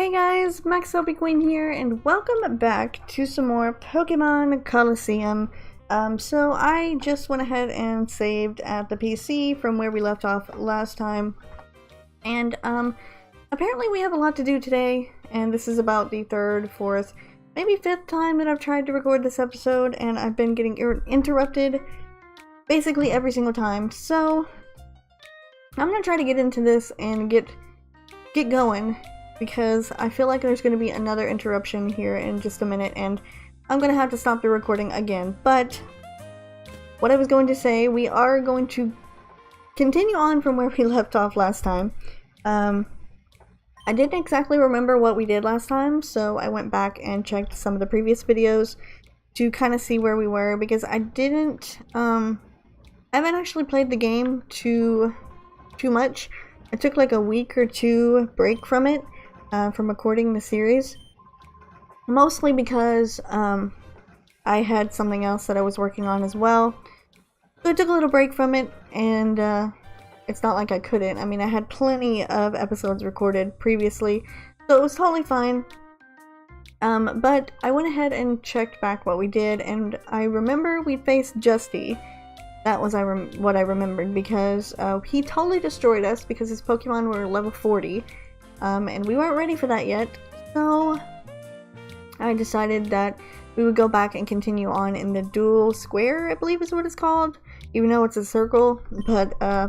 Hey guys, MaxLPQueen here, and welcome back to some more Pokemon Colosseum. So I just went ahead and saved at the PC from where we left off last time. And apparently we have a lot to do today, and this is about the third, fourth, maybe fifth time that I've tried to record this episode, and I've been getting interrupted basically every single time. So I'm gonna try to get into this and get going, because I feel like there's going to be another interruption here in just a minute and I'm going to have to stop the recording again. But what I was going to say, we are going to continue on from where we left off last time. I didn't exactly remember what we did last time, so I went back and checked some of the previous videos to kind of see where we were, because I haven't actually played the game too much. I took like a week or two break from it. From recording the series, mostly because I had something else that I was working on as well, so I took a little break from it, and it's not like I couldn't. I mean, I had plenty of episodes recorded previously, so it was totally fine. But I went ahead and checked back what we did, and I remember we faced Justy. That was what I remembered, because he totally destroyed us because his Pokemon were level 40. And we weren't ready for that yet, so I decided that we would go back and continue on in the dual square, I believe is what it's called, even though it's a circle. But I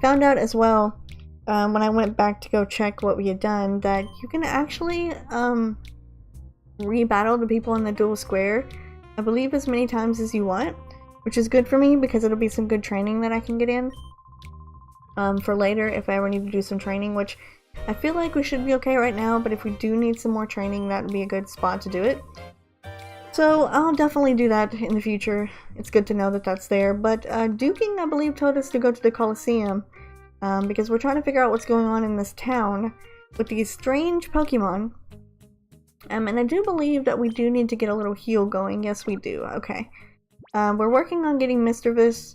found out as well, when I went back to go check what we had done, that you can actually re-battle the people in the dual square, I believe, as many times as you want, which is good for me because it'll be some good training that I can get in for later if I ever need to do some training, which I feel like we should be okay right now, but if we do need some more training, that would be a good spot to do it. So I'll definitely do that in the future. It's good to know that that's there. But Duking, I believe, told us to go to the Colosseum, because we're trying to figure out what's going on in this town with these strange Pokemon. And I do believe that we do need to get a little heal going. Yes, we do. Okay. We're working on getting Mischievous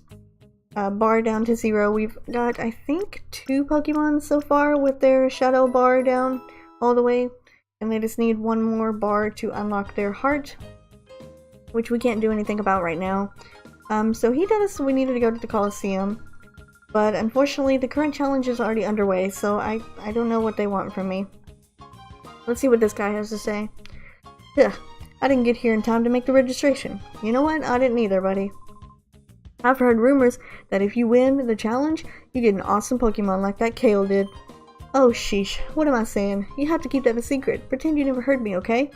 bar down to 0. We've got, I think, 2 Pokemon so far with their shadow bar down all the way, and they just need one more bar to unlock their heart, which we can't do anything about right now. So he told us we needed to go to the Colosseum, but unfortunately the current challenge is already underway, so I don't know what they want from me. Let's see what this guy has to say. Ugh, I didn't get here in time to make the registration. You know what? I didn't either, buddy. I've heard rumors that if you win the challenge, you get an awesome Pokemon like that Kale did. Oh sheesh, what am I saying? You have to keep that a secret. Pretend you never heard me, okay?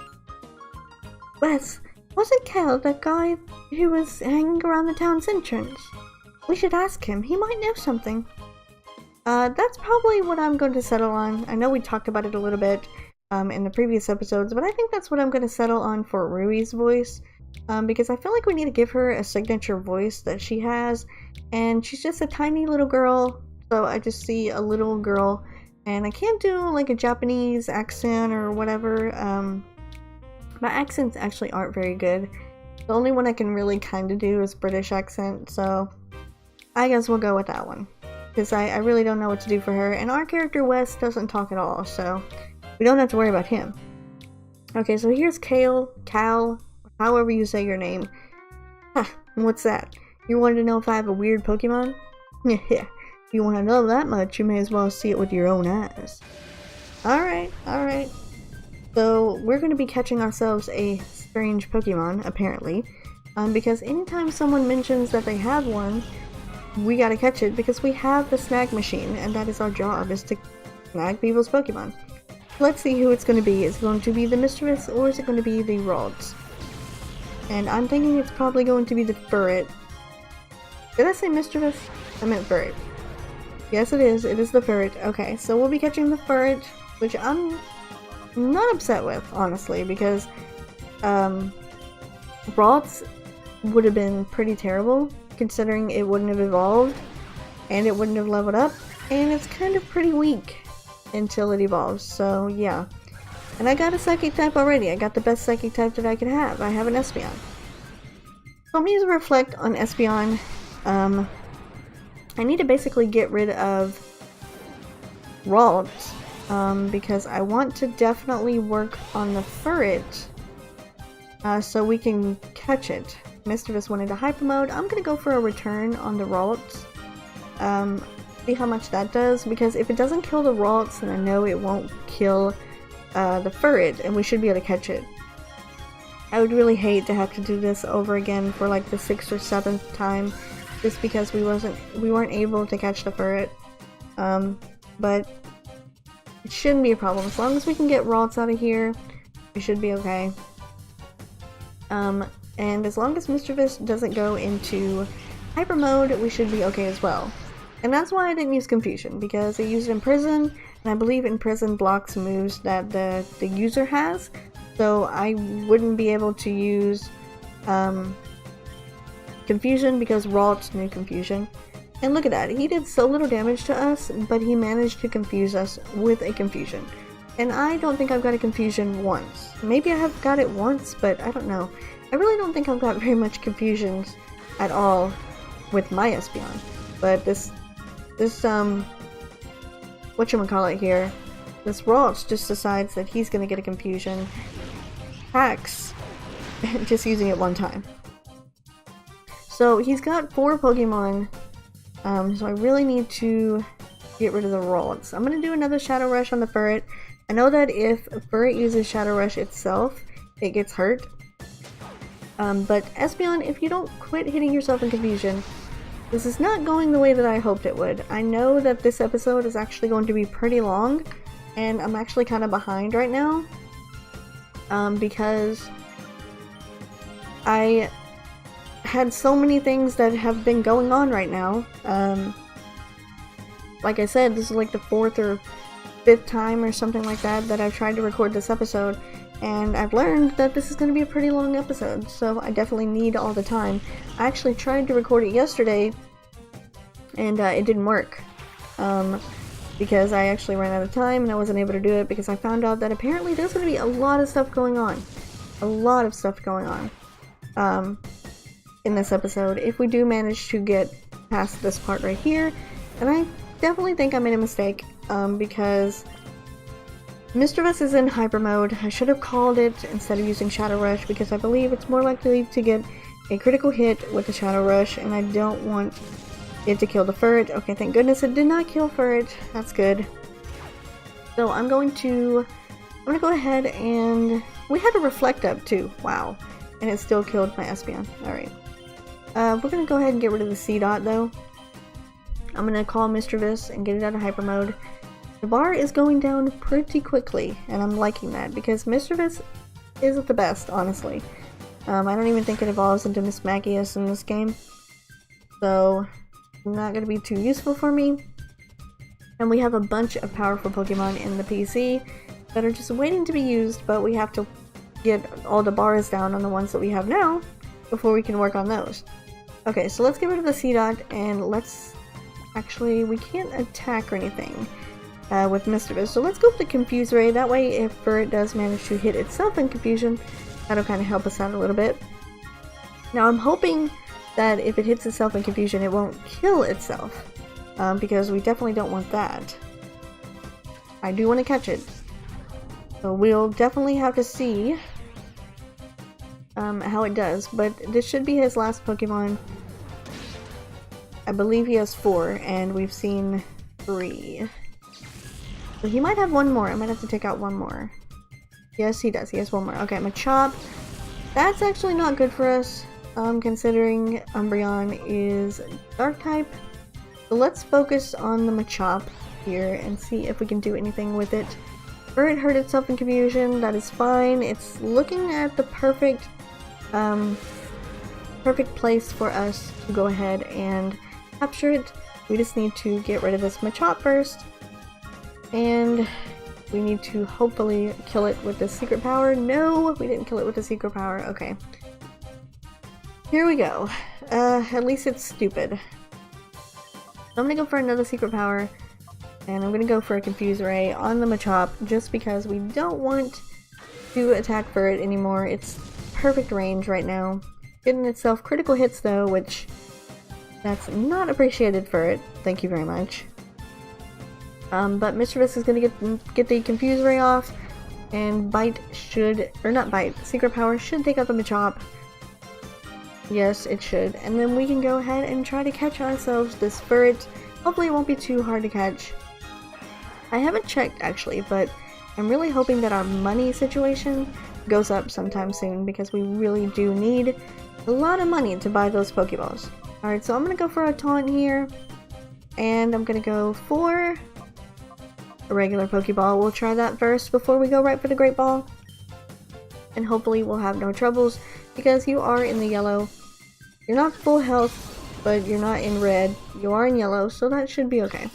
Wes, wasn't Kale that guy who was hanging around the town's entrance? We should ask him. He might know something. That's probably what I'm going to settle on. I know we talked about it a little bit in the previous episodes, but I think that's what I'm going to settle on for Rui's voice. Because I feel like we need to give her a signature voice that she has, and she's just a tiny little girl, so I just see a little girl, and I can't do like a Japanese accent or whatever. My accents actually aren't very good. The only one I can really kind of do is British accent, so I guess we'll go with that one, because I really don't know what to do for her, and our character Wes doesn't talk at all, so we don't have to worry about him. Okay, so here's Cal, however you say your name. Ha, what's that? You wanted to know if I have a weird Pokemon? Yeah, if you want to know that much, you may as well see it with your own eyes. Alright. So, we're going to be catching ourselves a strange Pokemon, apparently. Because anytime someone mentions that they have one, we gotta catch it, because we have the snag machine, and that is our job, is to snag people's Pokemon. Let's see who it's going to be. Is it going to be the Mischievous, or is it going to be the Ralts? And I'm thinking it's probably going to be the Furret. Did I say Mischievous? I meant Furret. Yes, it is. It is the Furret. Okay, so we'll be catching the Furret, which I'm not upset with, honestly, because Ralts would have been pretty terrible, considering it wouldn't have evolved, and it wouldn't have leveled up, and it's kind of pretty weak until it evolves, so yeah. And I got a Psychic type already. I got the best Psychic type that I could have. I have an Espeon. So I'm going to reflect on Espeon. I need to basically get rid of Ralts because I want to definitely work on the ferret so we can catch it. Mischievous wanted a hyper mode. I'm gonna go for a return on the Ralts. See how much that does, because if it doesn't kill the Ralts, then I know it won't kill the ferret, and we should be able to catch it. I would really hate to have to do this over again for like the 6th or 7th time, just because we weren't able to catch the ferret. But it shouldn't be a problem. As long as we can get Ralts out of here, we should be okay. And as long as Mischievous doesn't go into hyper mode, we should be okay as well. And that's why I didn't use Confusion, because I used Imprison, and I believe Imprison blocks moves that the user has, so I wouldn't be able to use Confusion because Ralts knew Confusion. And look at that, he did so little damage to us, but he managed to confuse us with a Confusion. And I don't think I've got a Confusion once. Maybe I have got it once, but I don't know. I really don't think I've got very much Confusions at all with my Espeon. But this whatchamacallit here, this Ralts just decides that he's gonna get a Confusion. Hacks, just using it one time. So he's got 4 Pokemon, so I really need to get rid of the Ralts. I'm gonna do another Shadow Rush on the Ferret. I know that if a Ferret uses Shadow Rush itself, it gets hurt. But Espeon, if you don't quit hitting yourself in Confusion, this is not going the way that I hoped it would. I know that this episode is actually going to be pretty long, and I'm actually kind of behind right now. Because I had so many things that have been going on right now. Like I said, this is like the 4th or 5th time or something like that I've tried to record this episode, and I've learned that this is going to be a pretty long episode, so I definitely need all the time. I actually tried to record it yesterday, and it didn't work. Because I actually ran out of time and I wasn't able to do it because I found out that apparently there's going to be a lot of stuff going on. A lot of stuff going on in this episode if we do manage to get past this part right here. And I definitely think I made a mistake because Mischievous is in hyper mode. I should have called it instead of using Shadow Rush because I believe it's more likely to get a critical hit with the Shadow Rush, and I don't want it to kill the Ferret. Okay, thank goodness it did not kill Ferret. That's good. So I'm gonna go ahead and we had a Reflect Up too. Wow. And it still killed my Espeon. Alright. We're gonna go ahead and get rid of the C-Dot though. I'm gonna call Mischievous and get it out of hyper mode. The bar is going down pretty quickly, and I'm liking that because Mischievous isn't the best, honestly. I don't even think it evolves into Miss Magius in this game. So not going to be too useful for me. And we have a bunch of powerful Pokemon in the PC that are just waiting to be used, but we have to get all the bars down on the ones that we have now before we can work on those. Okay, so let's get rid of the C-Dot, and let's... Actually, we can't attack or anything with Mischievous, so let's go with the Confuse Ray. That way, if Ferret does manage to hit itself in Confusion, that'll kind of help us out a little bit. Now, I'm hoping that if it hits itself in Confusion, it won't kill itself, because we definitely don't want that. I do want to catch it, so we'll definitely have to see how it does, but this should be his last Pokemon. I believe he has 4, and we've seen 3. So he might have one more. I might have to take out one more. Yes, he does. He has one more. Okay, Machop. That's actually not good for us. Considering Umbreon is Dark type. So let's focus on the Machop here and see if we can do anything with it. Ferret hurt itself in Confusion, that is fine. It's looking at the perfect place for us to go ahead and capture it. We just need to get rid of this Machop first. And we need to hopefully kill it with the secret power. No, we didn't kill it with the secret power. Okay. Here we go. At least it's stupid. So I'm gonna go for another secret power, and I'm gonna go for a Confuse Ray on the Machop, just because we don't want to attack Ferret anymore. It's perfect range right now. Getting itself critical hits though, which that's not appreciated for it. Thank you very much. But Mischievous is gonna get the Confuse Ray off, and Bite should, or not Bite, Secret Power should take out the Machop. Yes, it should. And then we can go ahead and try to catch ourselves this Furret. Hopefully it won't be too hard to catch. I haven't checked actually, but I'm really hoping that our money situation goes up sometime soon because we really do need a lot of money to buy those Pokeballs. Alright, so I'm gonna go for a Taunt here, and I'm gonna go for a regular Pokeball. We'll try that first before we go right for the Great Ball. And hopefully we'll have no troubles because you are in the yellow. You're not full health, but you're not in red. You are in yellow, so that should be okay.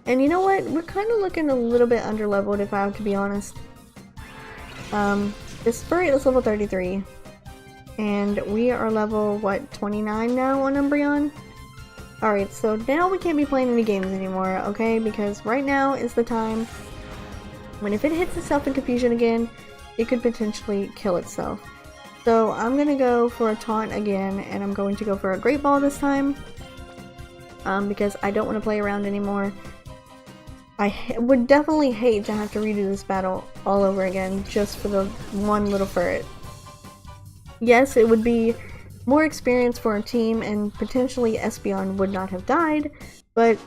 And you know what? We're kind of looking a little bit underleveled if I have to be honest. This Furret is level 33. And we are level, what, 29 now on Umbreon? Alright, so now we can't be playing any games anymore, okay? Because right now is the time when if it hits itself in confusion again, it could potentially kill itself. So I'm gonna go for a Taunt again, and I'm going to go for a Great Ball this time. Because I don't want to play around anymore. I would definitely hate to have to redo this battle all over again just for the one little Furret. Yes, it would be more experience for our team, and potentially Espeon would not have died, but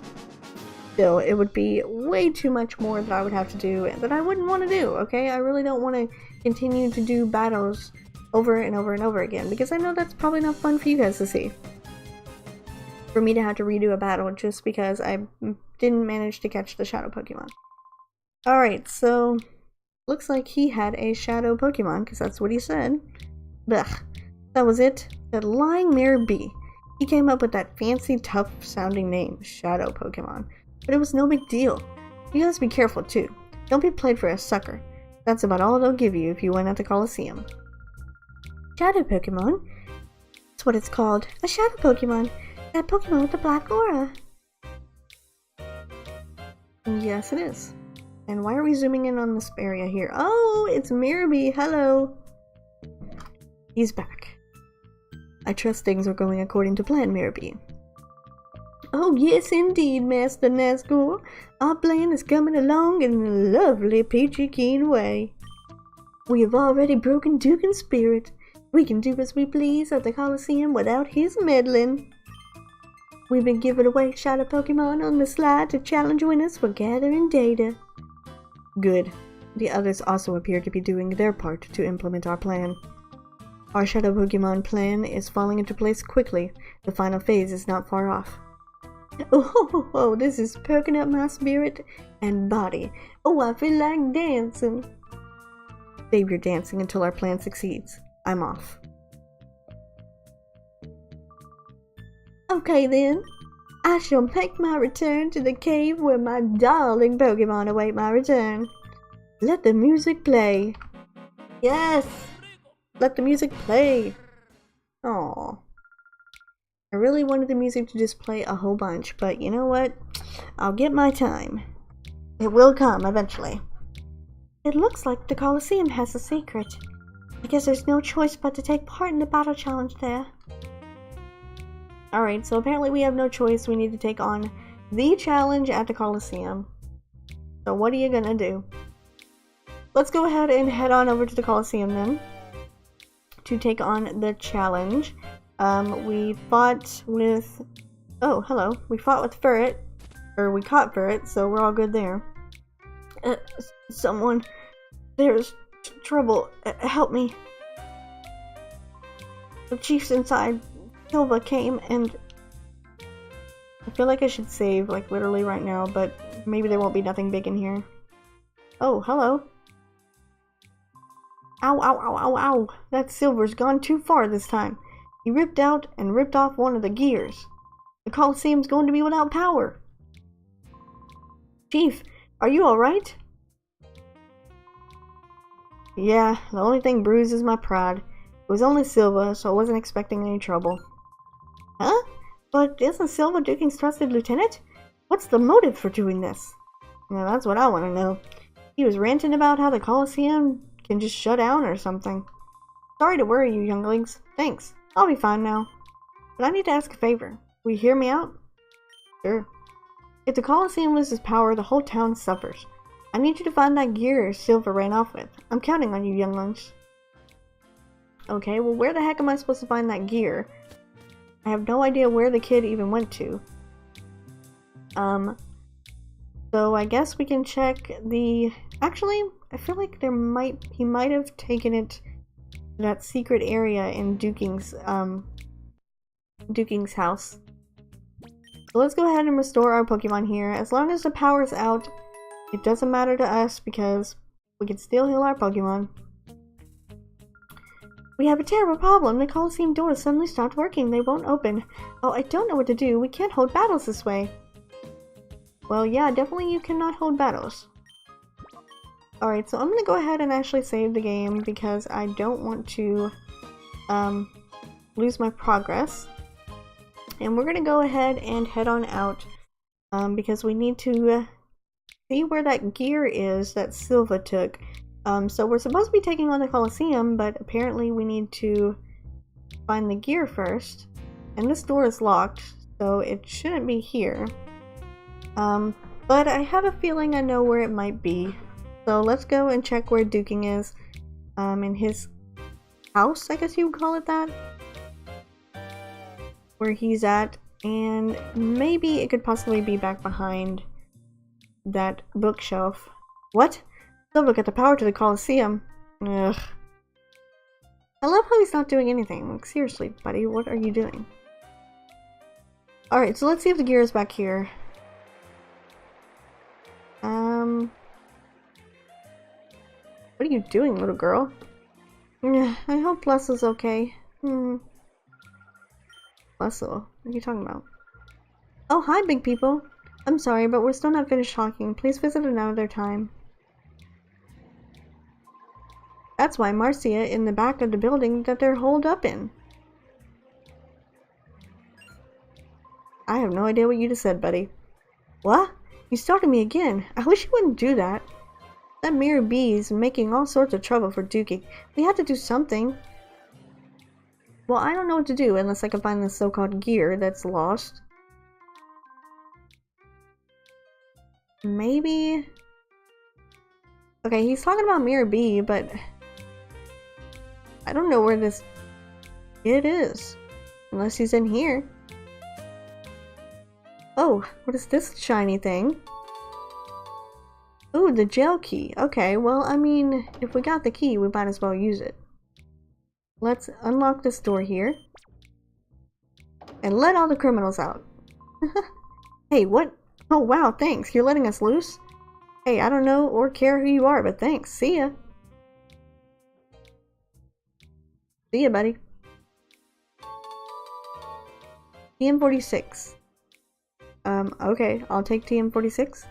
still, it would be way too much more that I would have to do and that I wouldn't want to do, okay? I really don't want to continue to do battles over and over and over again, because I know that's probably not fun for you guys to see. For me to have to redo a battle just because I didn't manage to catch the Shadow Pokemon. Alright, so looks like he had a Shadow Pokemon, because that's what he said. Blech. That was it. That lying Mayor B. He came up with that fancy, tough sounding name, Shadow Pokemon. But it was no big deal. You guys be careful too. Don't be played for a sucker. That's about all they'll give you if you win at the Colosseum. Shadow Pokemon? That's what it's called. A Shadow Pokemon. That Pokemon with the black aura. Yes, it is. And why are we zooming in on this area here? Oh, it's Mirabee. Hello. He's back. I trust things are going according to plan, Mirabee. Oh yes indeed, Master Nazgul. Our plan is coming along in a lovely peachy keen way. We have already broken Dugan's spirit. We can do as we please at the Colosseum without his meddling. We've been giving away Shadow Pokemon on the slide to challenge winners for gathering data. Good. The others also appear to be doing their part to implement our plan. Our Shadow Pokemon plan is falling into place quickly. The final phase is not far off. Oh, this is perking up my spirit and body. Oh, I feel like dancing. Save your dancing until our plan succeeds. I'm off. Okay then. I shall make my return to the cave where my darling Pokemon await my return. Let the music play. Yes! Let the music play! Aww. I really wanted the music to just play a whole bunch, but you know what? I'll get my time. It will come eventually. It looks like the Colosseum has a secret. I guess there's no choice but to take part in the battle challenge there. Alright, so apparently we have no choice. We need to take on the challenge at the Colosseum. So what are you gonna do? Let's go ahead and head on over to the Colosseum then. To take on the challenge. We fought with... Oh, hello. We fought with Furret. Or we caught Furret, so we're all good there. Someone... There's trouble. Help me. The chiefs inside Silva came and... I feel like I should save, like, literally right now, but maybe there won't be nothing big in here. Oh, hello. Ow, ow, ow, ow, ow. That Silver's gone too far this time. He ripped out and ripped off one of the gears. The Colosseum's going to be without power. Chief, are you alright? Yeah, the only thing bruised is my pride. It was only Silva, so I wasn't expecting any trouble. Huh? But isn't Silva Dugan's trusted lieutenant? What's the motive for doing this? Now that's what I want to know. He was ranting about how the Colosseum can just shut down or something. Sorry to worry you, younglings. Thanks. I'll be fine now. But I need to ask a favor. Will you hear me out? Sure. If the Colosseum loses power, the whole town suffers. I need you to find that gear Silver ran off with. I'm counting on you, younglings. Okay, well where the heck am I supposed to find that gear? I have no idea where the kid even went to. So I guess we can check the... Actually, I feel like he might have taken it to that secret area in Duking's house. So let's go ahead and restore our Pokemon here. As long as the power's out, it doesn't matter to us because we can still heal our Pokemon. We have a terrible problem. The Colosseum doors suddenly stopped working. They won't open. Oh, I don't know what to do. We can't hold battles this way. Well, yeah, definitely you cannot hold battles. Alright, so I'm gonna go ahead and actually save the game because I don't want to lose my progress. And we're gonna go ahead and head on out because we need to see where that gear is that Silva took. So we're supposed to be taking on the Colosseum, but apparently we need to find the gear first. And this door is locked, so it shouldn't be here. But I have a feeling I know where it might be. So let's go and check where Duking is. In his house, I guess you would call it that. Where he's at. And maybe it could possibly be back behind that bookshelf. What? Silva got the power to the Colosseum. Ugh. I love how he's not doing anything. Like, seriously, buddy, what are you doing? Alright, so let's see if the gear is back here. What are you doing, little girl? I hope Blessel's okay. Blessel? What are you talking about? Oh, hi, big people. I'm sorry, but we're still not finished talking. Please visit another time. That's why Marcia in the back of the building that they're holed up in. I have no idea what you just said, buddy. What? You started me again. I wish you wouldn't do that. That Mirror Bee's making all sorts of trouble for Dookie. We have to do something. Well, I don't know what to do unless I can find this so-called gear that's lost. Maybe... Okay, he's talking about Mirror Bee, but... I don't know where this kid is. Unless he's in here. Oh, what is this shiny thing? Ooh, the jail key. Okay, well, I mean, if we got the key, we might as well use it. Let's unlock this door here. And let all the criminals out. Hey, what? Oh, wow, thanks. You're letting us loose? Hey, I don't know or care who you are, but thanks. See ya. See ya, buddy. TM46. Okay, I'll take TM46.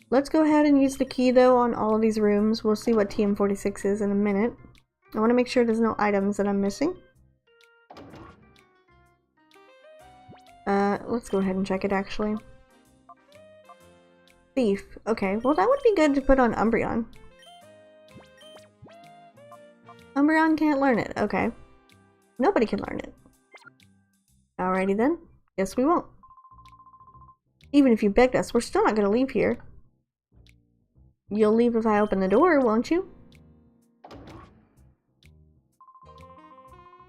Let's go ahead and use the key, though, on all of these rooms. We'll see what TM46 is in a minute. I want to make sure there's no items that I'm missing. Let's go ahead and check it, actually. Thief. Okay, well that would be good to put on Umbreon. Umbreon can't learn it. Okay. Nobody can learn it. Alrighty then. Guess we won't. Even if you begged us, we're still not gonna leave here. You'll leave if I open the door, won't you?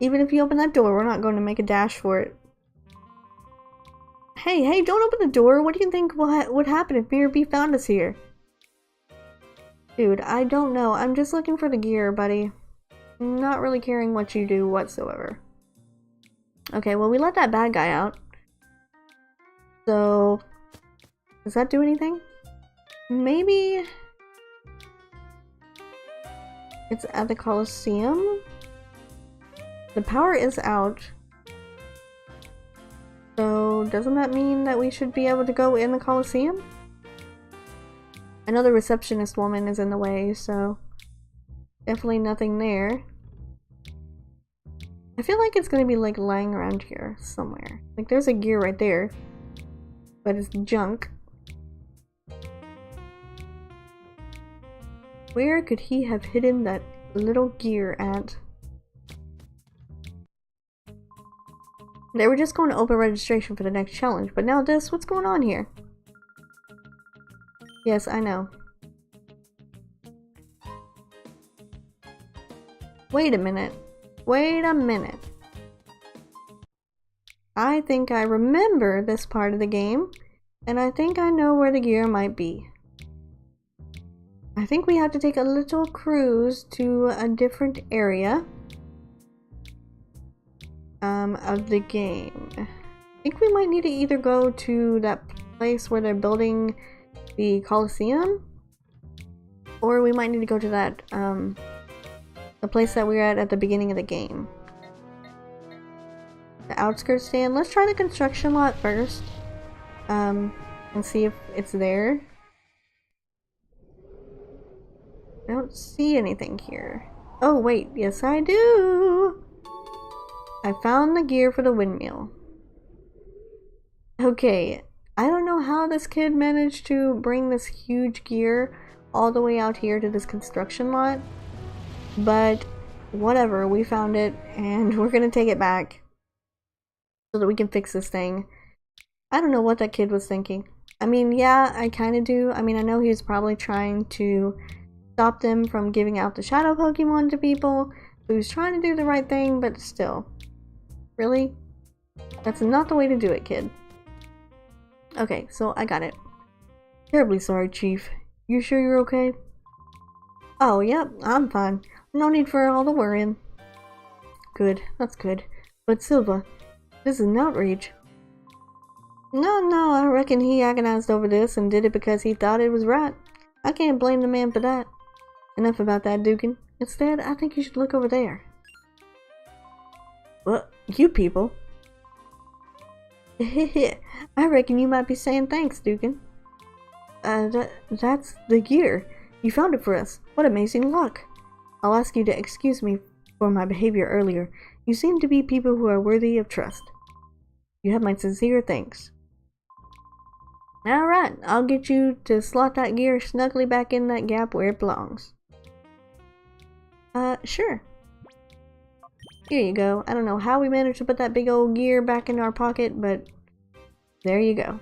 Even if you open that door, we're not going to make a dash for it. Hey, don't open the door! What do you think would happen if Mirror Bee found us here? Dude, I don't know. I'm just looking for the gear, buddy. Not really caring what you do whatsoever. Okay, well we let that bad guy out. So... does that do anything? Maybe... it's at the Colosseum? The power is out. So, doesn't that mean that we should be able to go in the Colosseum? I know the receptionist woman is in the way, so... definitely nothing there. I feel like it's gonna be like lying around here somewhere. Like there's a gear right there. But it's junk. Where could he have hidden that little gear at? They were just going to open registration for the next challenge, but now this, what's going on here? Yes, I know. Wait a minute. Wait a minute. I think I remember this part of the game, and I think I know where the gear might be. I think we have to take a little cruise to a different area of the game. I think we might need to either go to that place where they're building the Colosseum, or we might need to go to that the place that we were at the beginning of the game. The outskirts stand. Let's try the construction lot first and see if it's there. I don't see anything here. Oh wait, yes I do! I found the gear for the windmill. Okay, I don't know how this kid managed to bring this huge gear all the way out here to this construction lot, but whatever, we found it and we're gonna take it back so that we can fix this thing. I don't know what that kid was thinking. I mean, yeah, I kind of do. I mean, I know he was probably trying to stop them from giving out the shadow Pokemon to people. He was trying to do the right thing, but still. Really? That's not the way to do it, kid. Okay, so I got it. Terribly sorry, Chief. You sure you're okay? Oh, yep, I'm fine. No need for all the worrying. Good, that's good. But Silva, this is an outrage. No, I reckon he agonized over this and did it because he thought it was right. I can't blame the man for that. Enough about that, Dukin. Instead, I think you should look over there. What? You people? I reckon you might be saying thanks, Dukin. That's the gear. You found it for us. What amazing luck. I'll ask you to excuse me for my behavior earlier. You seem to be people who are worthy of trust. You have my sincere thanks. Alright, I'll get you to slot that gear snugly back in that gap where it belongs. Sure. Here you go. I don't know how we managed to put that big old gear back in our pocket, but there you go.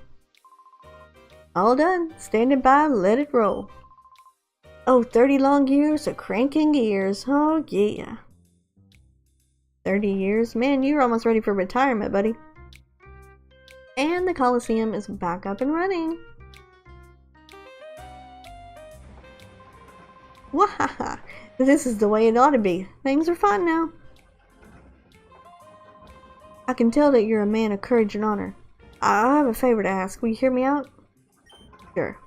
All done. Standing by, let it roll. Oh, 30 long years of cranking gears. Oh, yeah. 30 years? Man, you're almost ready for retirement, buddy. And the Colosseum is back up and running. Wahaha! This is the way it ought to be. Things are fine now. I can tell that you're a man of courage and honor. I have a favor to ask. Will you hear me out? Sure.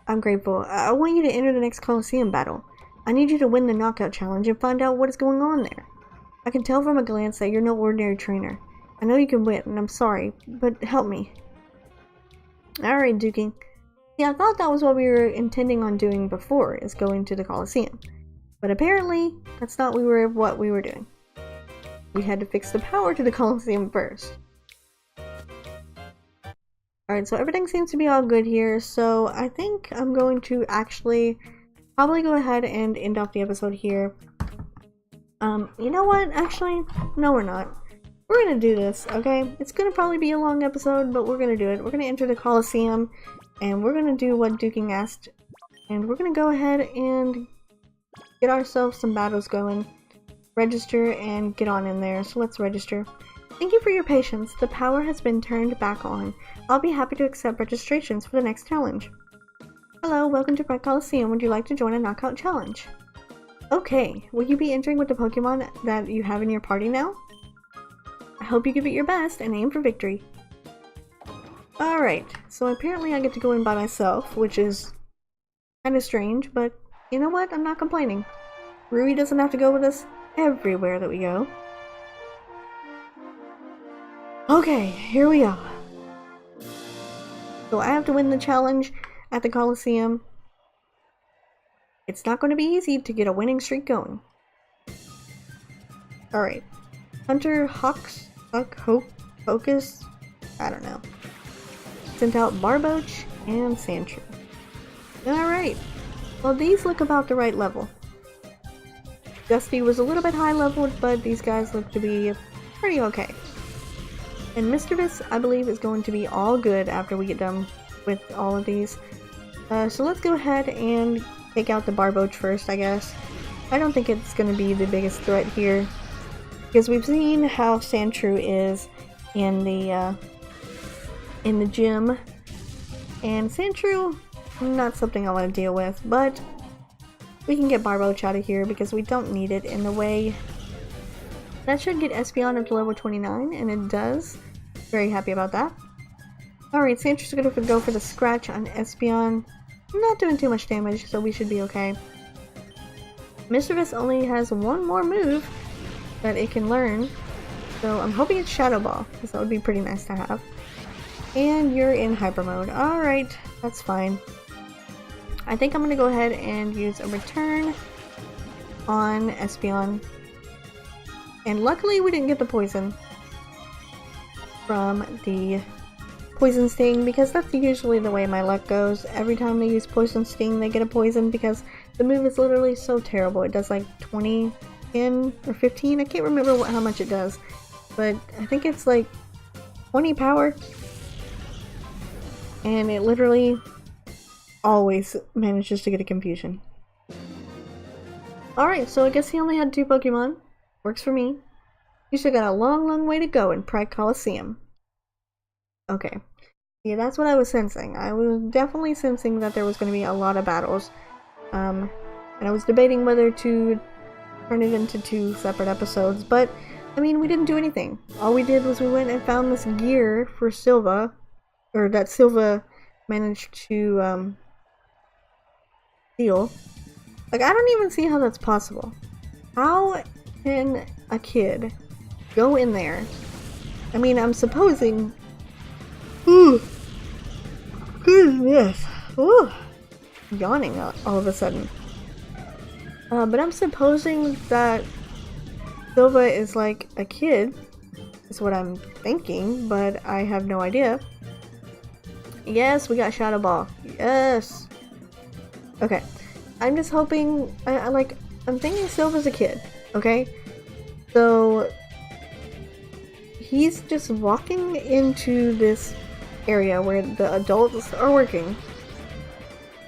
I'm grateful. I want you to enter the next Colosseum battle. I need you to win the knockout challenge and find out what is going on there. I can tell from a glance that you're no ordinary trainer. I know you can win, and I'm sorry, but help me. Alright, Dookie. Yeah, I thought that was what we were intending on doing before, is going to the Colosseum. But apparently, that's not what we were doing. We had to fix the power to the Colosseum first. Alright, so everything seems to be all good here, so I think I'm going to actually probably go ahead and end off the episode here. You know what? Actually, no we're not. We're gonna do this, okay? It's gonna probably be a long episode, but we're gonna do it. We're gonna enter the Colosseum, and we're gonna do what Duking asked, and we're gonna go ahead and get ourselves some battles going, register, and get on in there. So let's register. Thank you for your patience. The power has been turned back on. I'll be happy to accept registrations for the next challenge. Hello, welcome to Pride Colosseum. Would you like to join a knockout challenge? Okay, will you be entering with the Pokemon that you have in your party now? I hope you give it your best and aim for victory. Alright, so apparently I get to go in by myself, which is kind of strange, but you know what? I'm not complaining. Rui doesn't have to go with us everywhere that we go. Okay, here we are. So I have to win the challenge at the Colosseum. It's not going to be easy to get a winning streak going. Alright. Hunter Hawks, Hocus, I don't know. Sent out Barboach and Sandshrew. Alright. Well, these look about the right level. Dusty was a little bit high leveled, but these guys look to be pretty okay. And Mischievous, I believe, is going to be all good after we get done with all of these. So let's go ahead and take out the Barboach first, I guess. I don't think it's going to be the biggest threat here, because we've seen how Sandshrew is in the gym, and Sandshrew, not something I want to deal with, but we can get Barboach out of here because we don't need it in the way. That should get Espeon up to level 29, and it does. Very happy about that. Alright, Sandshrew's gonna go for the scratch on Espeon. Not doing too much damage, so we should be okay. Mischievous only has one more move that it can learn, so I'm hoping it's Shadow Ball, because that would be pretty nice to have. And you're in Hyper Mode. Alright, that's fine. I think I'm gonna go ahead and use a return on Espeon. And luckily we didn't get the poison from the Poison Sting, because that's usually the way my luck goes. Every time they use Poison Sting they get a poison, because the move is literally so terrible. It does like 20 in or 15, I can't remember how much it does, but I think it's like 20 power, and it literally always manages to get a confusion. Alright, so I guess he only had 2 Pokemon. Works for me. You still got a long way to go in Pokemon Colosseum. Okay. Yeah, that's what I was sensing. I was definitely sensing that there was going to be a lot of battles. And I was debating whether to turn it into 2 separate episodes, but I mean, we didn't do anything. All we did was we went and found this gear for Silva, or that Silva managed to steal. Like, I don't even see how that's possible. How can a kid go in there? I mean, I'm supposing... Ooh. Goodness. Ooh. Yawning all of a sudden. But I'm supposing that Silva is like a kid, is what I'm thinking, but I have no idea. Yes, we got Shadow Ball. Yes! Okay. I'm just hoping, I'm thinking Silva's a kid, okay? So, he's just walking into this area where the adults are working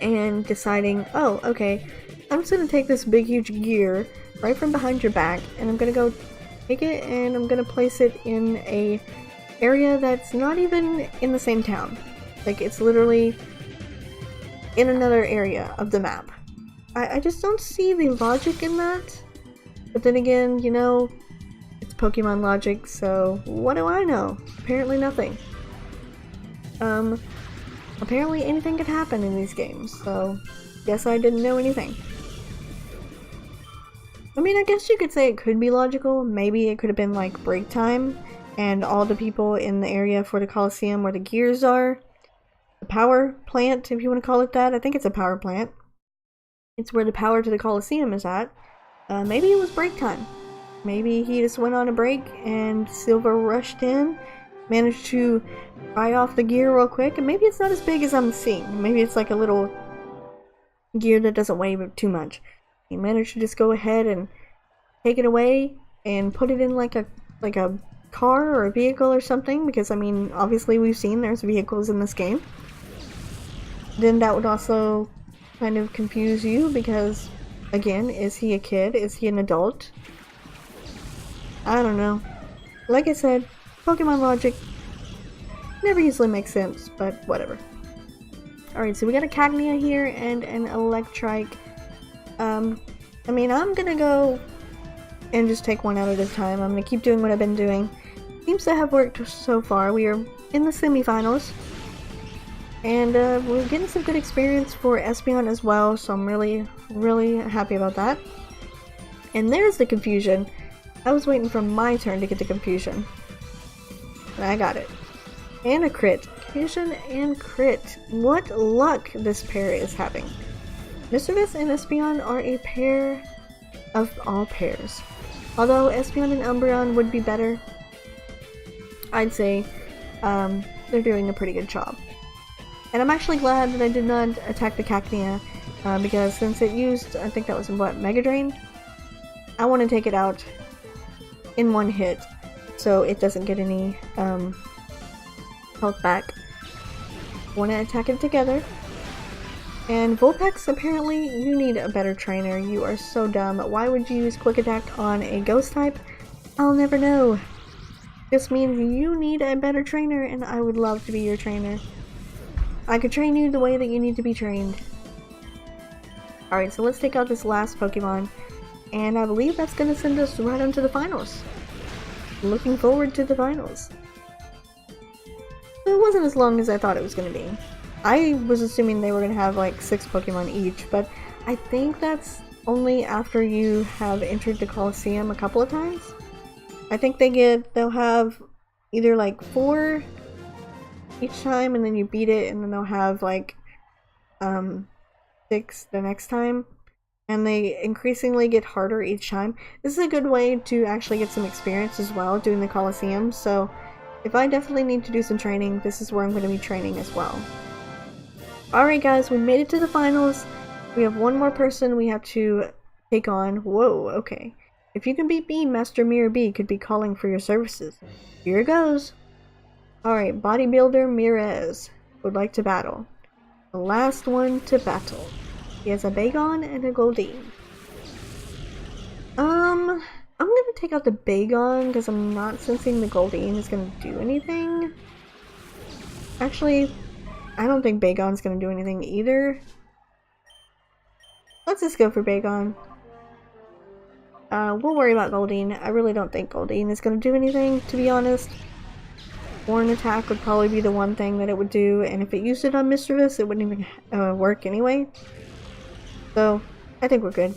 and deciding, oh, okay, I'm just gonna take this big huge gear right from behind your back, and I'm gonna go take it and I'm gonna place it in a area that's not even in the same town. Like, it's literally in another area of the map. I just don't see the logic in that. But then again, you know, it's Pokemon logic, so what do I know? Apparently nothing. Apparently anything could happen in these games, so guess I didn't know anything. I mean, I guess you could say it could be logical. Maybe it could have been like break time, and all the people in the area for the Colosseum where the gears are, the power plant, if you want to call it that. I think it's a power plant. It's where the power to the Colosseum is at. Maybe it was break time. Maybe he just went on a break and Silva rushed in, managed to pry off the gear real quick, and maybe it's not as big as I'm seeing. Maybe it's like a little gear that doesn't weigh too much. He managed to just go ahead and take it away and put it in like a car or a vehicle or something, because I mean, obviously we've seen there's vehicles in this game. Then that would also kind of confuse you, because again, is he a kid? Is he an adult? I don't know. Like I said, Pokemon logic never usually makes sense, but whatever. Alright, so we got a Cagnia here and an Electrike. I mean, I'm gonna go and just take one out at a time. I'm gonna keep doing what I've been doing. Seems to have worked so far. We are in the semifinals. And we're getting some good experience for Espeon as well, so I'm really happy about that. And there's the confusion. I was waiting for my turn to get the confusion. And I got it. And a crit. Confusion and crit. What luck this pair is having. Mischievous and Espeon are a pair of all pairs. Although Espeon and Umbreon would be better, I'd say they're doing a pretty good job. And I'm actually glad that I did not attack the Cacnea, because since it used, I think that was in what, Mega Drain? I want to take it out in one hit so it doesn't get any health back. Want to attack it together. And Vulpix, apparently you need a better trainer. You are so dumb. Why would you use Quick Attack on a Ghost type? I'll never know. This means you need a better trainer, and I would love to be your trainer. I could train you the way that you need to be trained. Alright, so let's take out this last Pokemon, and I believe that's going to send us right on to the finals. Looking forward to the finals. It wasn't as long as I thought it was going to be. I was assuming they were going to have like 6 Pokemon each, but I think that's only after you have entered the Colosseum a couple of times. I think they'll have either like 4 each time, and then you beat it, and then they'll have like 6 the next time, and they increasingly get harder each time. This is a good way to actually get some experience as well doing the Colosseum, so if I definitely need to do some training, this is where I'm going to be training as well. Alright guys, we made it to the finals. We have one more person we have to take on. Whoa, okay. If you can beat me, Master Mirror B could be calling for your services. Here it goes. Alright, Bodybuilder Mirez would like to battle. The last one to battle. He has a Bagon and a Goldeen. I'm gonna take out the Bagon because I'm not sensing the Goldeen is gonna do anything. Actually, I don't think Bagon's gonna do anything either. Let's just go for Bagon. We'll worry about Goldeen. I really don't think Goldeen is gonna do anything, to be honest. Horn attack would probably be the one thing that it would do, and if it used it on Mischievous, it wouldn't even work anyway. So, I think we're good.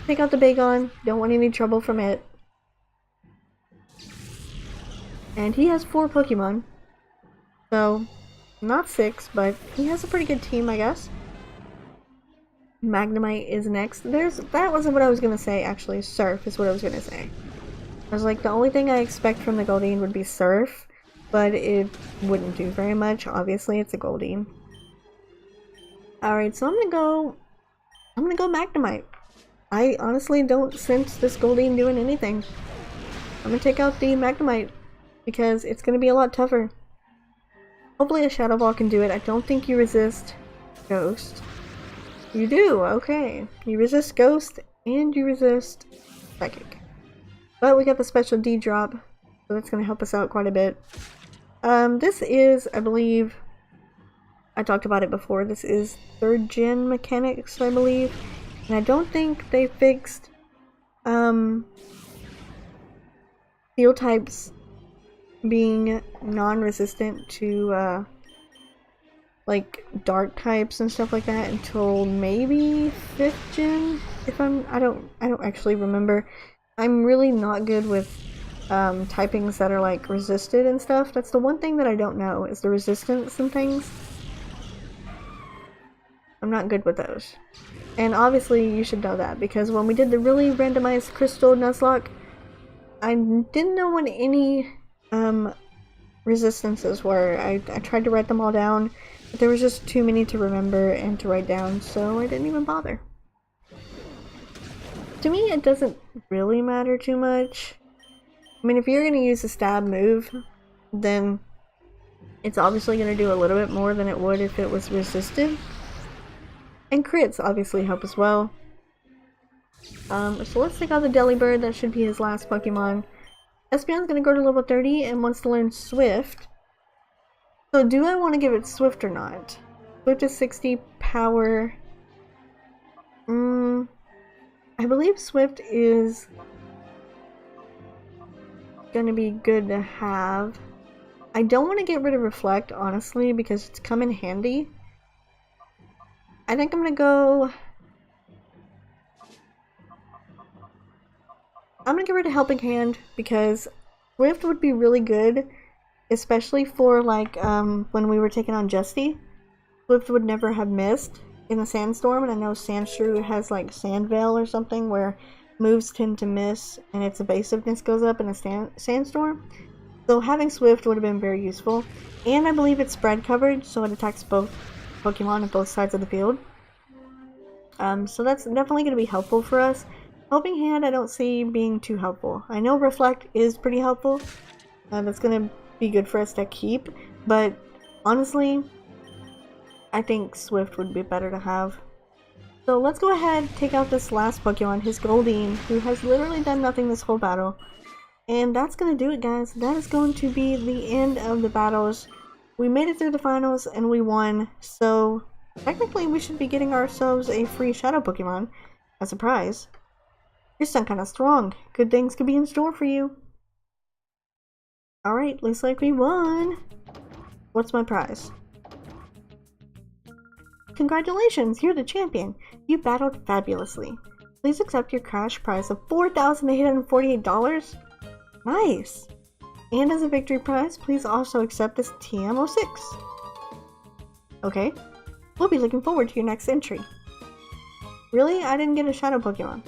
Take out the Bagon. Don't want any trouble from it. And he has 4 Pokemon. So, not 6, but he has a pretty good team, I guess. Magnemite is next. That wasn't what I was gonna say, actually. Surf is what I was gonna say. I was like, the only thing I expect from the Goldeen would be Surf, but it wouldn't do very much. Obviously, it's a Goldeen. Alright, so I'm gonna go Magnemite. I honestly don't sense this Goldeen doing anything. I'm gonna take out the Magnemite because it's gonna be a lot tougher. Hopefully a Shadow Ball can do it. I don't think you resist Ghost. You do, okay. You resist Ghost and you resist Psychic. But we got the special D drop, so that's gonna help us out quite a bit. This is, I believe, I talked about it before, this is 3rd gen mechanics, I believe. And I don't think they fixed steel types being non-resistant to like dark types and stuff like that until maybe 5th gen. If I don't actually remember. I'm really not good with typings that are like resisted and stuff. That's the one thing that I don't know, is the resistance and things. I'm not good with those. And obviously you should know that, because when we did the really randomized Crystal Nuzlocke, I didn't know what any resistances were. I tried to write them all down, but there was just too many to remember and to write down, so I didn't even bother. To me, it doesn't really matter too much. I mean, if you're going to use a stab move, then it's obviously going to do a little bit more than it would if it was resisted. And crits obviously help as well. So let's take out the Delibird. That should be his last Pokemon. Espeon's going to go to level 30 and wants to learn Swift. So do I want to give it Swift or not? Swift is 60 power. I believe Swift is going to be good to have. I don't want to get rid of Reflect, honestly, because it's come in handy. I think I'm going to go... I'm going to get rid of Helping Hand, because Swift would be really good, especially for, like, when we were taking on Justy. Swift would never have missed in a Sandstorm, and I know Sandshrew has, like, Sand Veil or something, where moves tend to miss, and its evasiveness goes up in a Sandstorm. So having Swift would have been very useful. And I believe it's spread coverage, so it attacks both Pokemon on both sides of the field. So that's definitely going to be helpful for us. Helping Hand I don't see being too helpful. I know Reflect is pretty helpful. That's gonna be good for us to keep, but honestly, I think Swift would be better to have. So let's go ahead, take out this last Pokemon, his Goldeen, who has literally done nothing this whole battle. And that's gonna do it, guys. That is going to be the end of the battles. We made it through the finals and we won, so technically we should be getting ourselves a free Shadow Pokemon as a prize. You're still kinda strong. Good things could be in store for you. Alright, looks like we won. What's my prize? Congratulations, you're the champion. You battled fabulously. Please accept your cash prize of $4,848. Nice! And as a victory prize, please also accept this TM06. Okay, we'll be looking forward to your next entry. Really? I didn't get a Shadow Pokemon.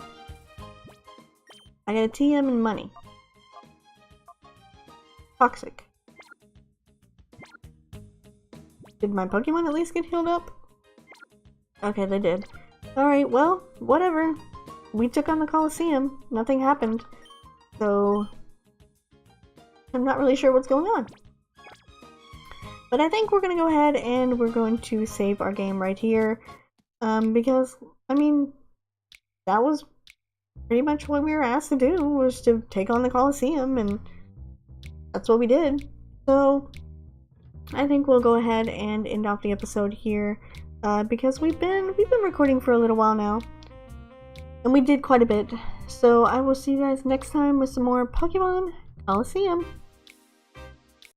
I got a TM and money. Toxic. Did my Pokemon at least get healed up? Okay, they did. Alright, well, whatever. We took on the Colosseum. Nothing happened. So I'm not really sure what's going on. But I think we're going to go ahead and we're going to save our game right here. Because, I mean, that was pretty much what we were asked to do, was to take on the Colosseum, and that's what we did. So I think we'll go ahead and end off the episode here, because we've been recording for a little while now, and we did quite a bit. So I will see you guys next time with some more Pokemon Colosseum.